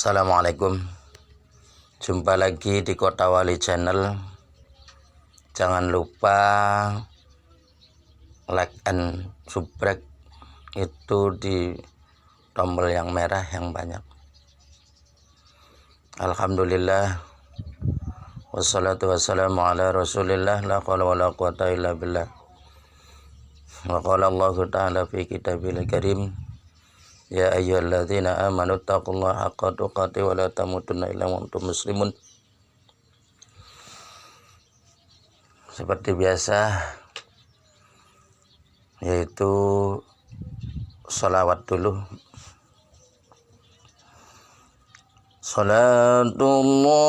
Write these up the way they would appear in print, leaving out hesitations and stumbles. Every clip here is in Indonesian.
Assalamualaikum. Jumpa lagi di Kota Wali Channel. Jangan lupa like and subscribe itu di tombol yang merah yang banyak. Alhamdulillah, wassalatu wassalamu ala rasulillah, la qala wa la quwata illa billah. Wa qala Allah ta'ala fi kitabil karim, ya ayyuhalladzina amanu taqullaha haqqa tuqatih wa la tamutunna illa wa antum muslimun. Seperti biasa, yaitu sholawat dulu. Salatullah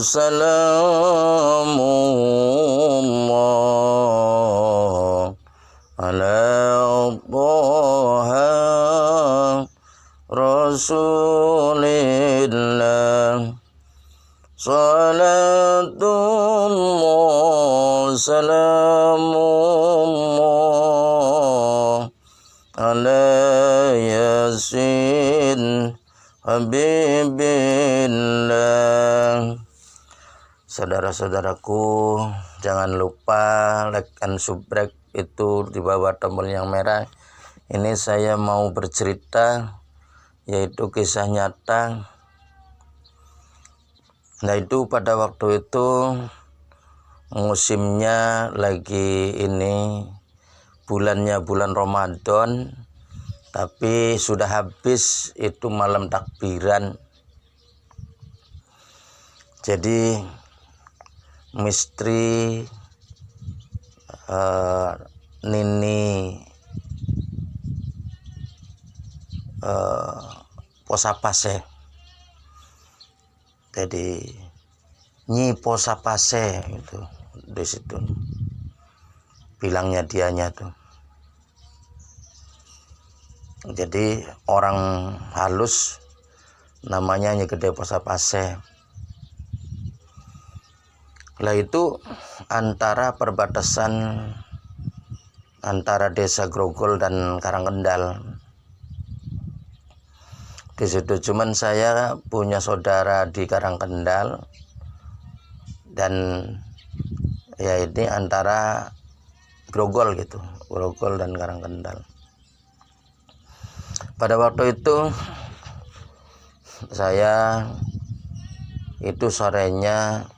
salamullah ala Taha Rasulillah. Salatullah salamullah ala Yasin Habibillah. Saudara-saudaraku, jangan lupa like and subscribe itu di bawah tombol yang merah. Ini saya mau bercerita, yaitu kisah nyata. Nah, itu pada waktu itu musimnya lagi ini, bulannya bulan Ramadan, tapi sudah habis itu malam takbiran. Jadi mistri Nini posapase, jadi Nyi posapase itu di situ bilangnya dianya tuh. Jadi orang halus namanya Nyi Gede Posapase. Lah itu antara perbatasan antara Desa Grogol dan Karangkendal. Di situ cuman saya punya saudara di Karangkendal, dan ya ini antara Grogol gitu, Grogol dan Karangkendal. Pada waktu itu saya itu sorenya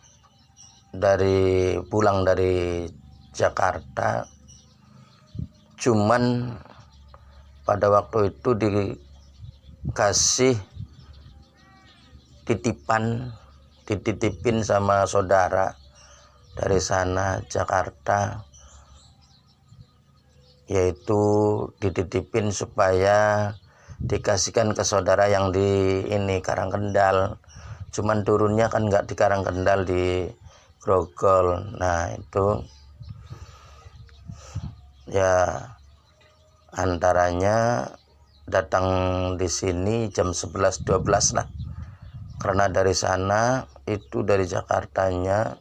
pulang dari Jakarta, cuman pada waktu itu dikasih dititipin sama saudara dari sana Jakarta, yaitu dititipin supaya dikasihkan ke saudara yang di ini Karangkendal, cuman turunnya kan nggak di Karangkendal, di Grogol. Nah itu ya antaranya datang di sini jam 11-12 lah, karena dari sana itu dari Jakartanya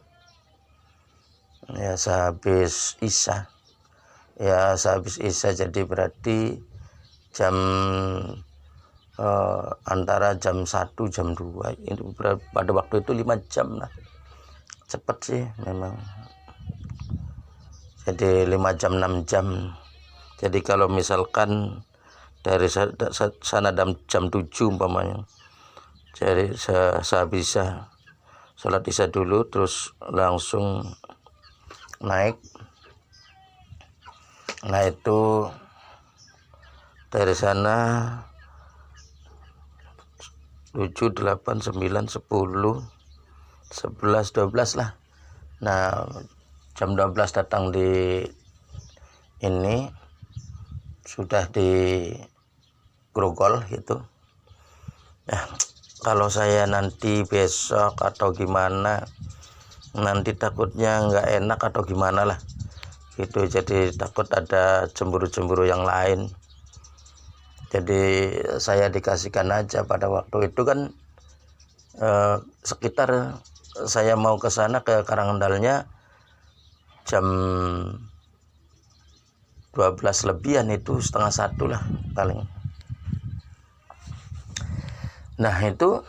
ya sehabis Isya. Ya sehabis Isya, jadi berarti jam antara jam 1 jam 2 itu pada waktu itu 5 jam lah, cepet sih memang. Jadi 5 jam 6 jam. Jadi kalau misalkan dari sana jam 7 umpamanya, jadi saya bisa sholat isya dulu terus langsung naik. Nah itu dari sana 7, 8, 9, 10, 11, 12 lah. Nah jam 12 datang di ini, sudah di Grogol gitu. Nah kalau saya nanti besok atau gimana, nanti takutnya nggak enak atau gimana lah gitu, jadi takut ada cemburu-cemburu yang lain. Jadi saya dikasihkan aja. Pada waktu itu kan sekitar saya mau ke sana ke Karangkendalnya jam 12 lebihan, itu setengah 1 lah paling. Nah itu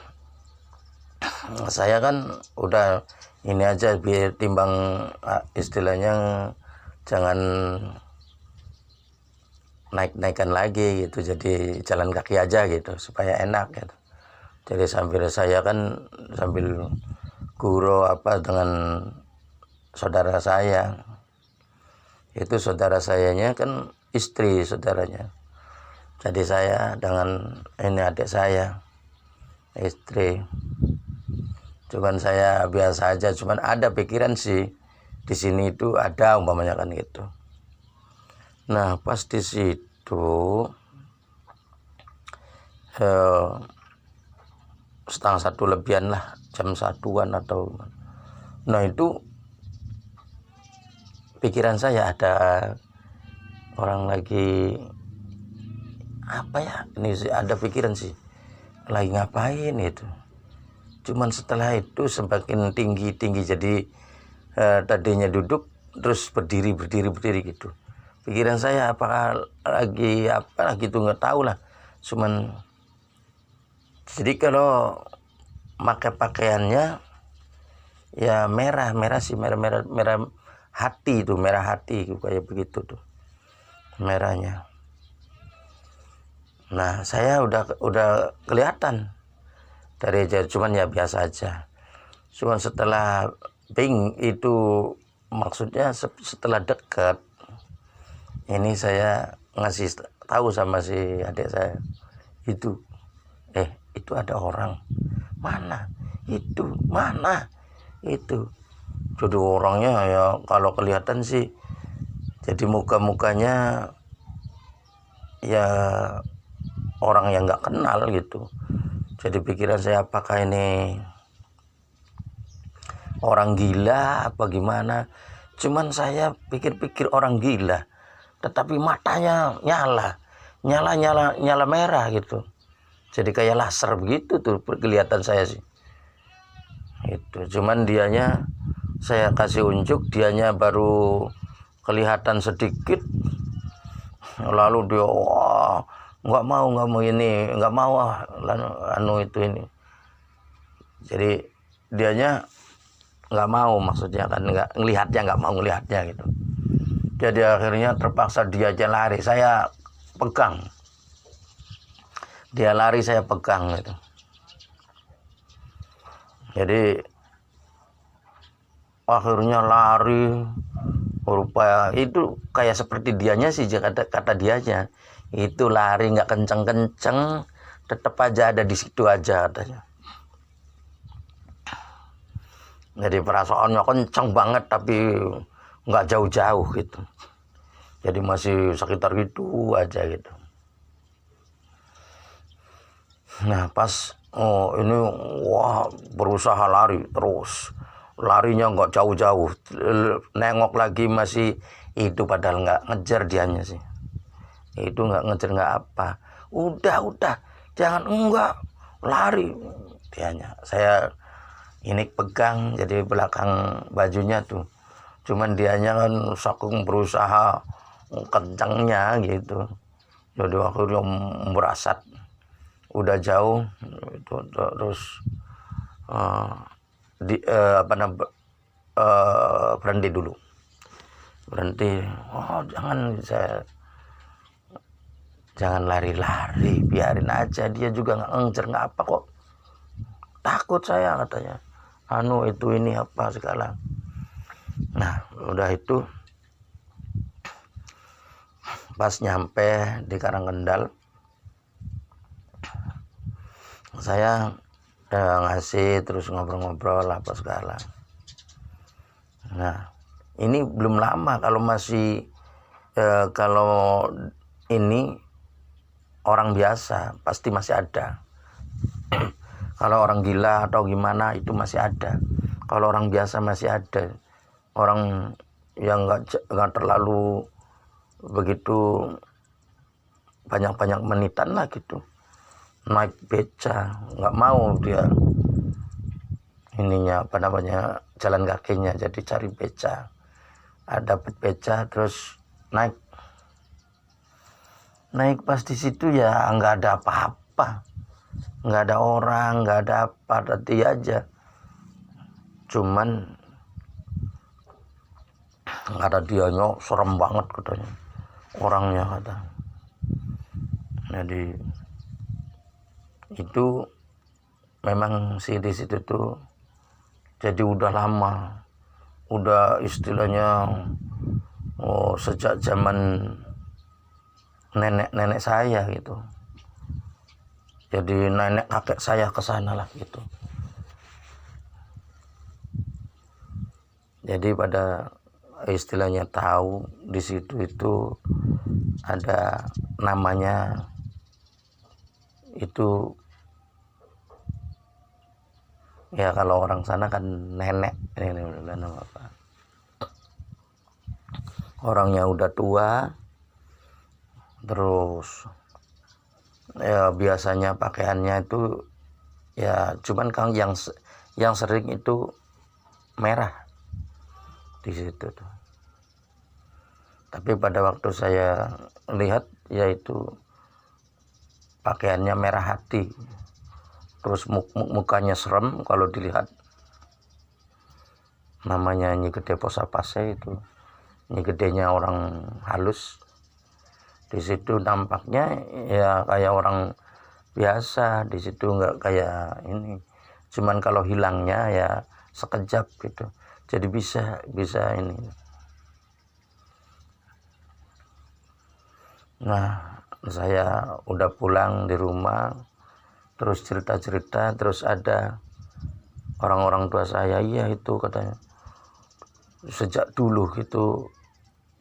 saya kan udah ini aja biar timbang istilahnya jangan naik-naikan lagi gitu, jadi jalan kaki aja gitu supaya enak gitu. Jadi saya kan sambil guru dengan saudara saya. Itu saudara sayanya kan istri saudaranya. Jadi saya dengan ini adik saya, istri. Cuman saya biasa aja, cuman ada pikiran sih di sini itu ada umpamanya kan gitu. Nah pas di situ setengah satu lebihan lah, jam 1-an atau, nah itu pikiran saya ada orang lagi apa ya, ini sih ada pikiran sih lagi ngapain itu. Cuman setelah itu semakin tinggi jadi tadinya duduk terus berdiri gitu. Pikiran saya apakah lagi apa gitu nggak tahu lah. Cuman jadi kalau pakai pakaiannya ya merah sih, merah hati itu, merah hati kayak begitu tuh merahnya. Nah saya udah kelihatan dari jauh, cuman ya biasa aja. Cuman setelah ping itu, maksudnya setelah dekat ini saya ngasih tahu sama si adik saya itu, itu ada orang. Mana itu. Jadi orangnya ya kalau kelihatan sih jadi mukanya ya orang yang nggak kenal gitu. Jadi pikiran saya apakah ini orang gila apa gimana. Cuman saya pikir-pikir orang gila, tetapi matanya nyala merah gitu. Jadi kayak laser begitu tuh kelihatan saya sih. Itu cuman dianya saya kasih unjuk, dianya baru kelihatan sedikit, lalu dia nggak mau ini, nggak mau itu ini. Jadi dianya nggak mau, maksudnya kan nggak mau ngelihatnya gitu. Jadi akhirnya terpaksa dia aja lari, saya pegang. Dia lari, saya pegang gitu. Jadi akhirnya lari, rupanya itu kayak seperti dianya sih, kata dianya itu lari nggak kenceng-kenceng, tetap aja ada di situ aja katanya. Jadi perasaannya kenceng banget tapi nggak jauh-jauh gitu. Jadi masih sekitar gitu aja gitu. Nah pas ini berusaha lari terus, larinya nggak jauh-jauh, nengok lagi masih itu, padahal nggak ngejar dianya sih. Itu nggak ngejar nggak apa, udah jangan, enggak lari dianya. Saya ini pegang jadi belakang bajunya tuh, cuman dianya kan saking berusaha kencangnya gitu, jadi akhirnya merasat udah jauh itu, terus berhenti dulu, jangan lari-lari, biarin aja, dia juga nggak ngejar nggak apa kok, takut saya katanya itu ini apa segala. Nah udah itu pas nyampe di Karangkendal, saya ngasih terus ngobrol-ngobrol apa segala. Nah ini belum lama, kalau masih kalau ini orang biasa pasti masih ada. Kalau orang gila atau gimana itu masih ada. Kalau orang biasa masih ada. Orang yang nggak terlalu begitu banyak menitan lah gitu. Naik beca, nggak mau dia ininya jalan kakinya, jadi cari beca. Ada beca terus naik pas di situ ya nggak ada apa-apa. nggak ada orang, nggak ada apa, tadi aja. Cuman kata dianya serem banget katanya orangnya kata. Jadi itu memang sih di situ tuh jadi udah lama, udah istilahnya sejak zaman nenek saya gitu. Jadi nenek kakek saya ke sana lah gitu. Jadi pada istilahnya tahu di situ itu ada namanya itu ya kalau orang sana kan nenek ini nama apa? Orangnya udah tua, terus ya biasanya pakaiannya itu ya cuman kan yang sering itu merah di situ tuh. Tapi pada waktu saya lihat yaitu pakaiannya merah hati, terus mukanya serem kalau dilihat. Namanya Nyi Gede Posapase itu, Nyi Gedenya orang halus. Di situ nampaknya ya kayak orang biasa, di situ nggak kayak ini. Cuman kalau hilangnya ya sekejap gitu. Jadi bisa ini. Nah, saya udah pulang di rumah, terus cerita-cerita, terus ada orang-orang tua saya, iya itu katanya. Sejak dulu gitu,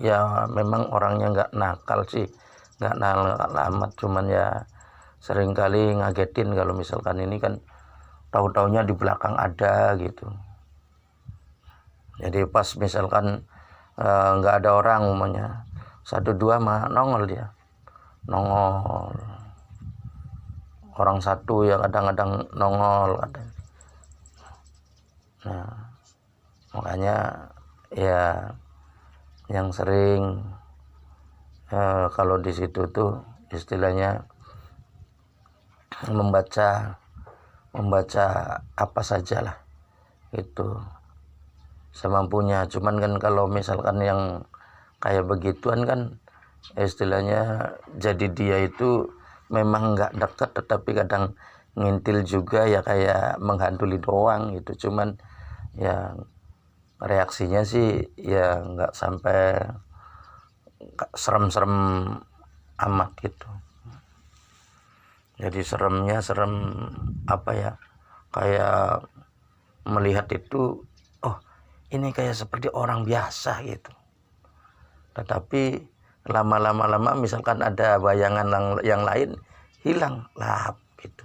ya memang orangnya nggak nakal sih, nggak nakal amat, cuman ya seringkali ngagetin kalau misalkan ini kan tahu-taunya di belakang ada gitu. Jadi pas misalkan nggak ada orang umumnya, 1-2 mah nongol dia, nongol. Orang satu ya kadang-kadang nongol kadang. Nah, makanya ya yang sering kalau di situ tuh istilahnya membaca apa sajalah itu semampunya. Cuman kan kalau misalkan yang kayak begituan kan istilahnya jadi dia itu memang nggak dekat tetapi kadang ngintil juga ya kayak menghantuli doang gitu. Cuman ya reaksinya sih ya nggak sampai serem-serem amat gitu. Jadi seremnya serem apa ya, kayak melihat itu oh ini kayak seperti orang biasa gitu. Tetapi lama misalkan ada bayangan yang lain hilang lahap gitu.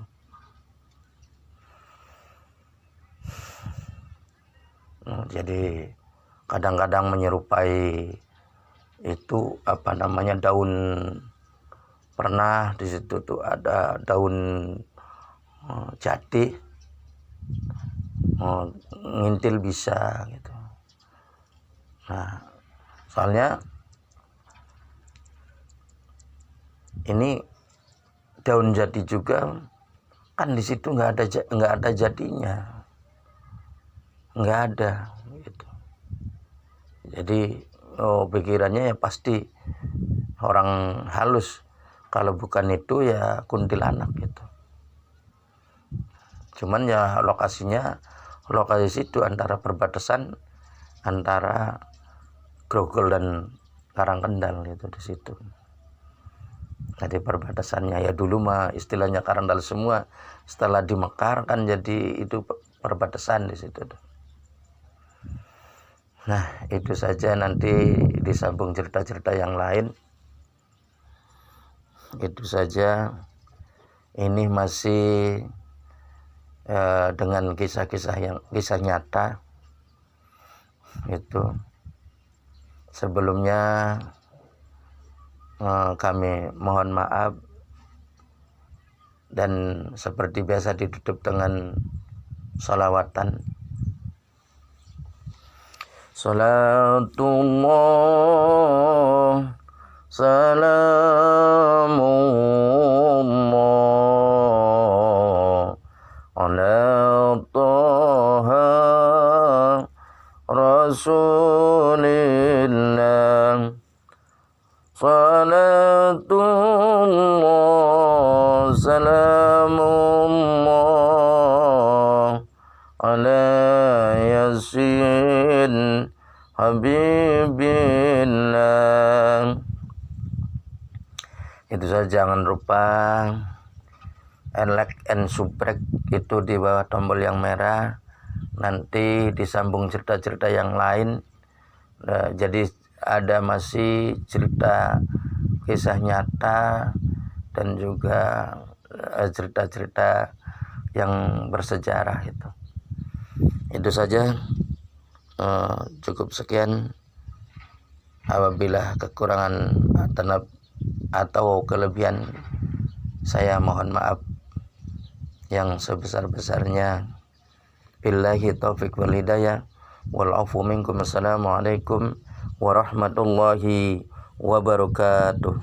Jadi kadang-kadang menyerupai itu apa namanya daun, pernah di situ tuh ada daun jati ngintil bisa gitu. Nah soalnya ini daun jati juga kan di situ nggak ada jadinya, nggak ada gitu. Jadi pikirannya ya pasti orang halus, kalau bukan itu ya kuntilanak gitu. Cuman ya lokasi situ antara perbatasan antara Grogol dan Karangkendal gitu di situ. Jadi perbatasannya ya dulu mah istilahnya Karangkendal semua, setelah dimekar kan jadi itu perbatasan di situ. Nah itu saja, nanti disambung cerita-cerita yang lain. Itu saja, ini masih dengan kisah nyata itu. Sebelumnya kami mohon maaf, dan seperti biasa ditutup dengan sholawatan. Salatullah salamullah salatullah salamullah ala yasin habibillah. Itu saja, jangan lupa like and subscribe itu di bawah tombol yang merah. Nanti disambung cerita-cerita yang lain. Jadi ada masih cerita kisah nyata dan juga cerita-cerita yang bersejarah itu. Itu saja. Cukup sekian. Apabila kekurangan atau kelebihan, saya mohon maaf yang sebesar-besarnya. Billahi taufiq wal hidayah wal afu minkum. Assalamualaikum warahmatullahi wabarakatuh.